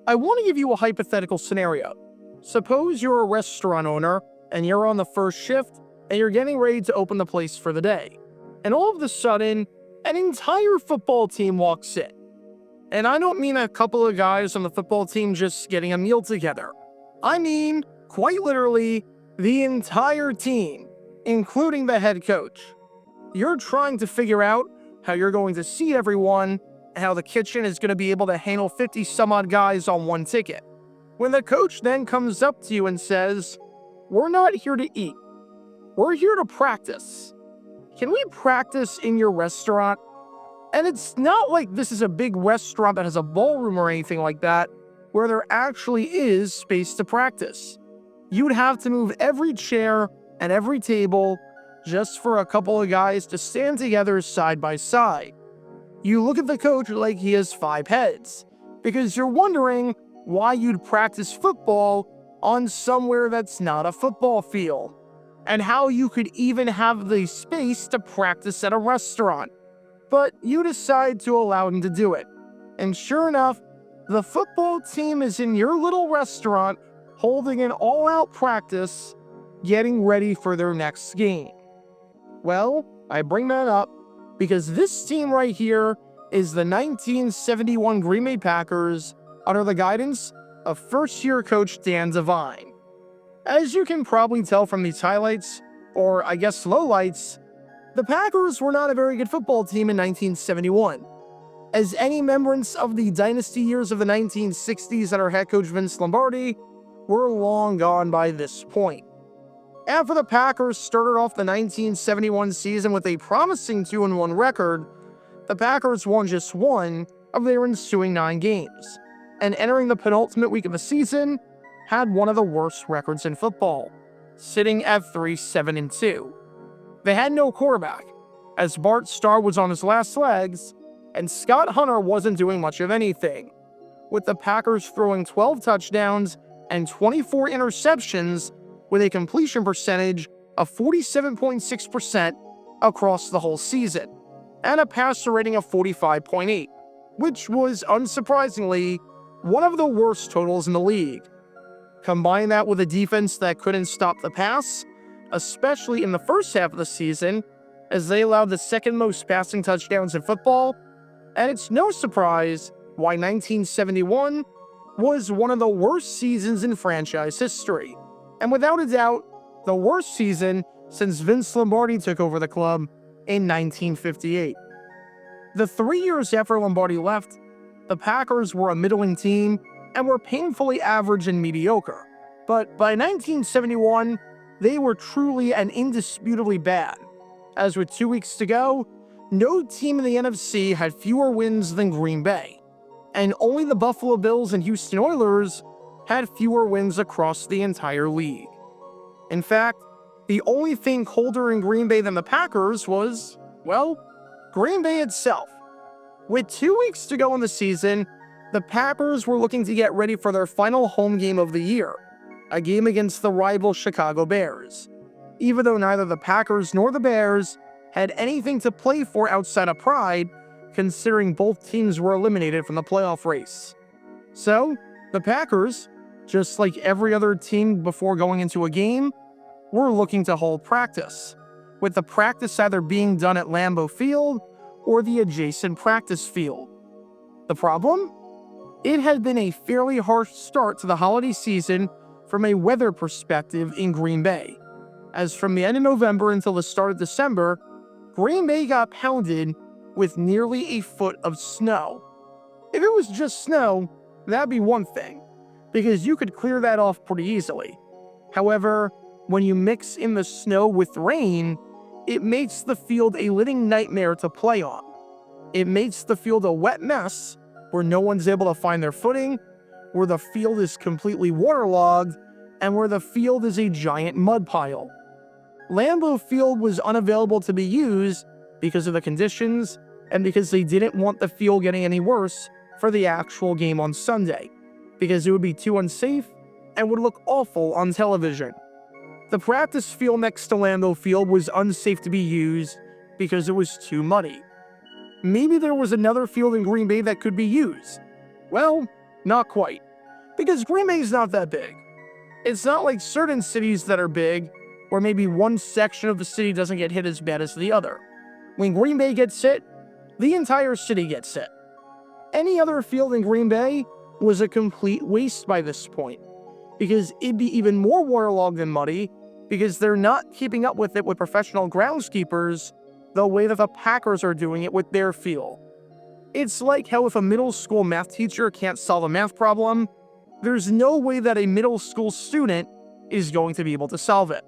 I want to give you a hypothetical scenario. Suppose you're a restaurant owner and you're on the first shift and you're getting ready to open the place for the day. And all of a sudden, an entire football team walks in. And I don't mean a couple of guys on the football team just getting a meal together. I mean, quite literally, the entire team, including the head coach. You're trying to figure out how you're going to seat everyone, and how the kitchen is going to be able to handle 50 some odd guys on one ticket. When the coach then comes up to you and says, "We're not here to eat. We're here to practice. Can we practice in your restaurant?" And it's not like this is a big restaurant that has a ballroom or anything like that, where there actually is space to practice. You'd have to move every chair and every table just for a couple of guys to stand together side by side. You look at the coach like he has 5 heads, because you're wondering why you'd practice football on somewhere that's not a football field, and how you could even have the space to practice at a restaurant. But you decide to allow him to do it. And sure enough, the football team is in your little restaurant holding an all-out practice, getting ready for their next game. Well, I bring that up because this team right here is the 1971 Green Bay Packers under the guidance of first-year coach Dan Devine. As you can probably tell from these highlights, or I guess lowlights, the Packers were not a very good football team in 1971, as any remembrance of the dynasty years of the 1960s under head coach Vince Lombardi were long gone by this point. After the Packers started off the 1971 season with a promising 2-1 record, the Packers won just 1 of their ensuing 9 games, and entering the penultimate week of the season, had one of the worst records in football, sitting at 3-7-2. They had no quarterback, as Bart Starr was on his last legs, and Scott Hunter wasn't doing much of anything, with the Packers throwing 12 touchdowns and 24 interceptions with a completion percentage of 47.6% across the whole season, and a passer rating of 45.8, which was, unsurprisingly, one of the worst totals in the league. Combine that with a defense that couldn't stop the pass, especially in the first half of the season, as they allowed the second most passing touchdowns in football, and it's no surprise why 1971 was one of the worst seasons in franchise history, and without a doubt, the worst season since Vince Lombardi took over the club in 1958. The 3 years after Lombardi left, the Packers were a middling team and were painfully average and mediocre, but by 1971, they were truly and indisputably bad, as with 2 weeks to go, no team in the NFC had fewer wins than Green Bay, and only the Buffalo Bills and Houston Oilers had fewer wins across the entire league. In fact, the only thing colder in Green Bay than the Packers was, well, Green Bay itself. With 2 weeks to go in the season, the Packers were looking to get ready for their final home game of the year, a game against the rival Chicago Bears, even though neither the Packers nor the Bears had anything to play for outside of pride, considering both teams were eliminated from the playoff race. So, the Packers, just like every other team before going into a game, were looking to hold practice, with the practice either being done at Lambeau Field or the adjacent practice field. The problem? It had been a fairly harsh start to the holiday season from a weather perspective in Green Bay, as from the end of November until the start of December, Green Bay got pounded with nearly a foot of snow. If it was just snow, that'd be one thing, because you could clear that off pretty easily. However, when you mix in the snow with rain, it makes the field a living nightmare to play on. It makes the field a wet mess, where no one's able to find their footing, where the field is completely waterlogged, and where the field is a giant mud pile. Lambeau Field was unavailable to be used because of the conditions, and because they didn't want the field getting any worse for the actual game on Sunday, because it would be too unsafe and would look awful on television. The practice field next to Lambeau Field was unsafe to be used because it was too muddy. Maybe there was another field in Green Bay that could be used. Well, not quite, because Green Bay is not that big. It's not like certain cities that are big, where maybe one section of the city doesn't get hit as bad as the other. When Green Bay gets hit, the entire city gets hit. Any other field in Green Bay was a complete waste by this point, because it'd be even more waterlogged and muddy, because they're not keeping up with it with professional groundskeepers the way that the Packers are doing it with their field. It's like how if a middle school math teacher can't solve a math problem, there's no way that a middle school student is going to be able to solve it.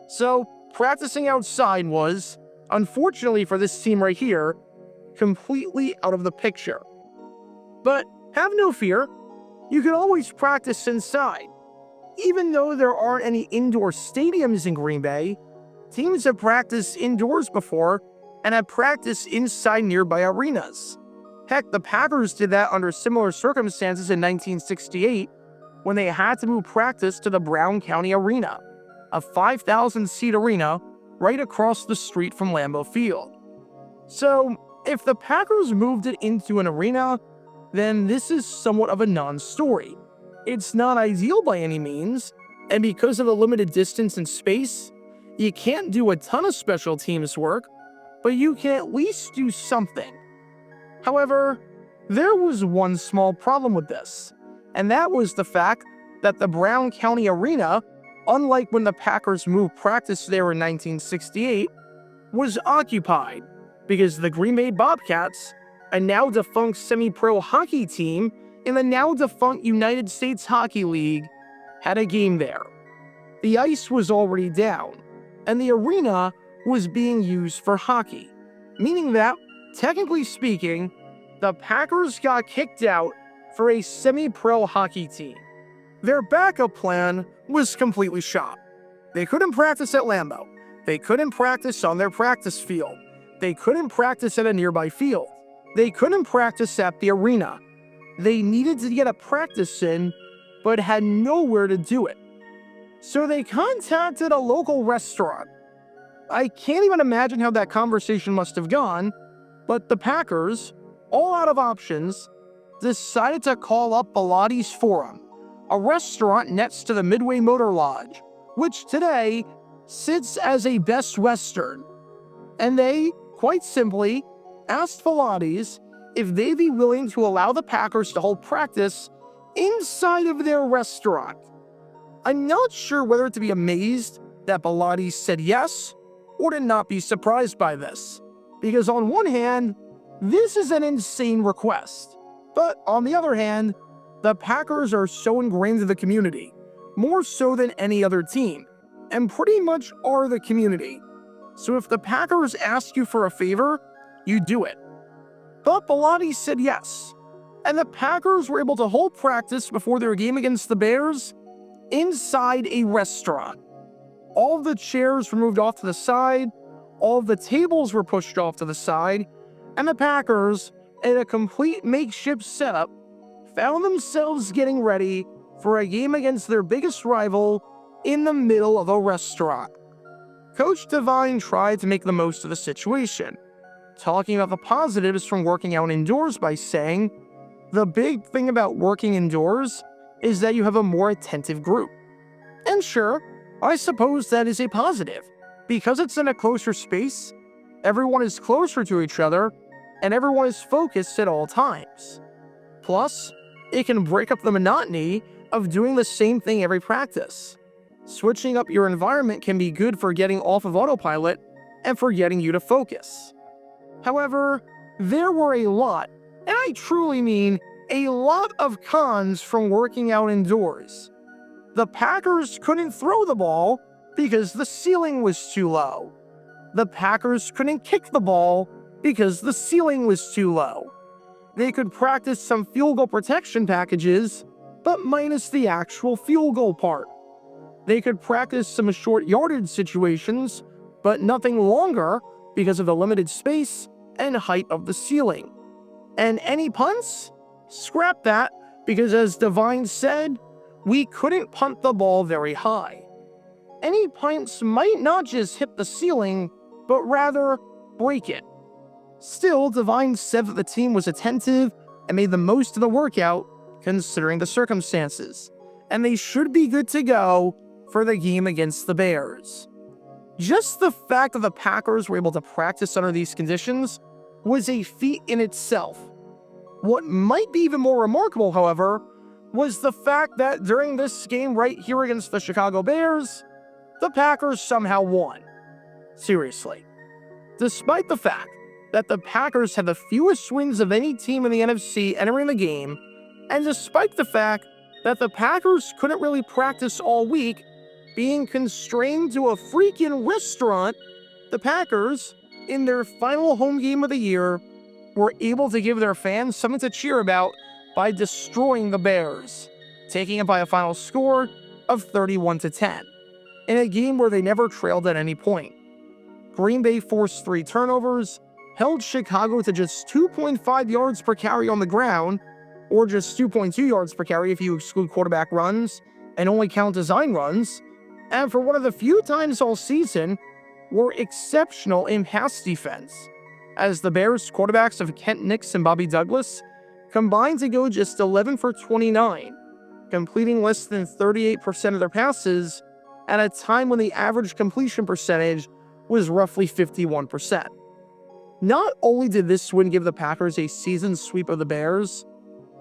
So, practicing outside was, unfortunately for this team right here, completely out of the picture. But have no fear, you can always practice inside. Even though there aren't any indoor stadiums in Green Bay, teams have practiced indoors before and have practiced inside nearby arenas. Heck, the Packers did that under similar circumstances in 1968 when they had to move practice to the Brown County Arena, a 5,000-seat arena right across the street from Lambeau Field. So, if the Packers moved it into an arena, then this is somewhat of a non-story. It's not ideal by any means, and because of the limited distance and space, you can't do a ton of special teams work, but you can at least do something. However, there was one small problem with this, and that was the fact that the Brown County Arena, unlike when the Packers moved practice there in 1968, was occupied because the Green Bay Bobcats, a now-defunct semi-pro hockey team in the now-defunct United States Hockey League, had a game there. The ice was already down, and the arena was being used for hockey, meaning that, technically speaking, the Packers got kicked out for a semi-pro hockey team. Their backup plan was completely shot. They couldn't practice at Lambeau. They couldn't practice on their practice field. They couldn't practice at a nearby field. They couldn't practice at the arena. They needed to get a practice in, but had nowhere to do it. So they contacted a local restaurant. I can't even imagine how that conversation must have gone, but the Packers, all out of options, decided to call up Bilott's Forum, a restaurant next to the Midway Motor Lodge, which today sits as a Best Western. And they, quite simply, asked Bilott's if they'd be willing to allow the Packers to hold practice inside of their restaurant. I'm not sure whether to be amazed that Bilott's said yes, or to not be surprised by this, because on one hand, this is an insane request, but on the other hand, the Packers are so ingrained in the community, more so than any other team, and pretty much are the community. So if the Packers ask you for a favor, you do it. But Bilotti said yes, and the Packers were able to hold practice before their game against the Bears inside a restaurant. All of the chairs were moved off to the side, all of the tables were pushed off to the side, and the Packers, in a complete makeshift setup, found themselves getting ready for a game against their biggest rival in the middle of a restaurant. Coach Devine tried to make the most of the situation, talking about the positives from working out indoors by saying, "The big thing about working indoors is that you have a more attentive group." And sure, I suppose that is a positive. Because it's in a closer space, everyone is closer to each other, and everyone is focused at all times. Plus, it can break up the monotony of doing the same thing every practice. Switching up your environment can be good for getting off of autopilot and for getting you to focus. However, there were a lot, and I truly mean a lot of cons from working out indoors. The Packers couldn't throw the ball because the ceiling was too low. The Packers couldn't kick the ball because the ceiling was too low. They could practice some field goal protection packages, but minus the actual field goal part. They could practice some short yardage situations, but nothing longer because of the limited space and height of the ceiling. And any punts? Scrap that, because as Devine said, we couldn't punt the ball very high. Any punts might not just hit the ceiling, but rather break it. Still, Devine said that the team was attentive and made the most of the workout, considering the circumstances, and they should be good to go for the game against the Bears. Just the fact that the Packers were able to practice under these conditions was a feat in itself. What might be even more remarkable, however, was the fact that during this game right here against the Chicago Bears, the Packers somehow won. Seriously. Despite the fact that the Packers had the fewest wins of any team in the NFC entering the game, and despite the fact that the Packers couldn't really practice all week, being constrained to a freaking restaurant, the Packers, in their final home game of the year, were able to give their fans something to cheer about by destroying the Bears, taking it by a final score of 31-10, in a game where they never trailed at any point. Green Bay forced 3 turnovers, held Chicago to just 2.5 yards per carry on the ground, or just 2.2 yards per carry if you exclude quarterback runs and only count design runs, and for one of the few times all season, were exceptional in pass defense, as the Bears quarterbacks of Kent Nix and Bobby Douglas combined to go just 11 for 29, completing less than 38% of their passes at a time when the average completion percentage was roughly 51%. Not only did this win give the Packers a season sweep of the Bears,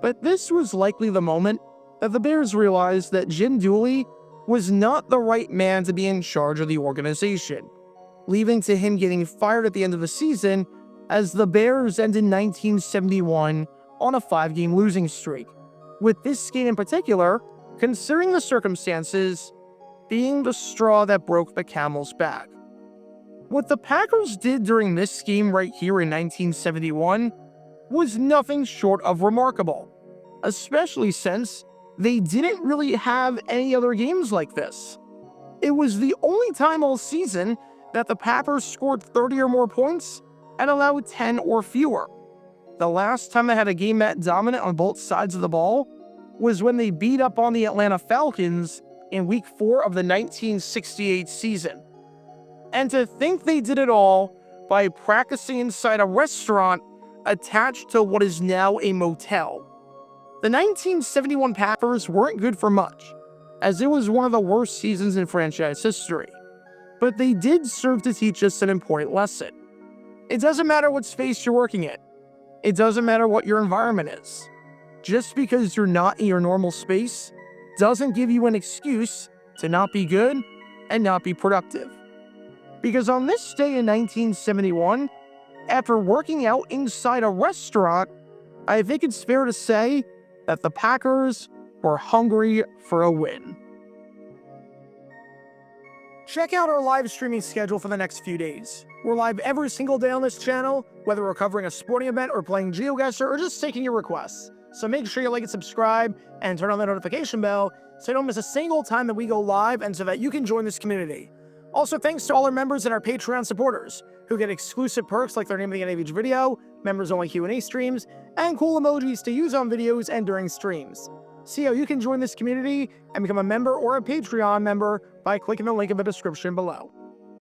but this was likely the moment that the Bears realized that Jim Dooley was not the right man to be in charge of the organization, leading to him getting fired at the end of the season as the Bears ended 1971 on a 5-game losing streak, with this game in particular, considering the circumstances, being the straw that broke the camel's back. What the Packers did during this game right here in 1971 was nothing short of remarkable, especially since they didn't really have any other games like this. It was the only time all season that the Packers scored 30 or more points and allowed 10 or fewer. The last time they had a game that dominant on both sides of the ball was when they beat up on the Atlanta Falcons in Week 4 of the 1968 season. And to think they did it all by practicing inside a restaurant attached to what is now a motel. The 1971 Packers weren't good for much, as it was one of the worst seasons in franchise history. But they did serve to teach us an important lesson. It doesn't matter what space you're working in. It doesn't matter what your environment is. Just because you're not in your normal space doesn't give you an excuse to not be good and not be productive. Because on this day in 1971, after working out inside a restaurant, I think it's fair to say that the Packers were hungry for a win. Check out our live streaming schedule for the next few days. We're live every single day on this channel, whether we're covering a sporting event or playing GeoGuessr or just taking your requests. So make sure you like and subscribe and turn on the notification bell so you don't miss a single time that we go live and so that you can join this community. Also, thanks to all our members and our Patreon supporters who get exclusive perks like their name at the end of each video, members-only Q&A streams, and cool emojis to use on videos and during streams. See how you can join this community and become a member or a Patreon member by clicking the link in the description below.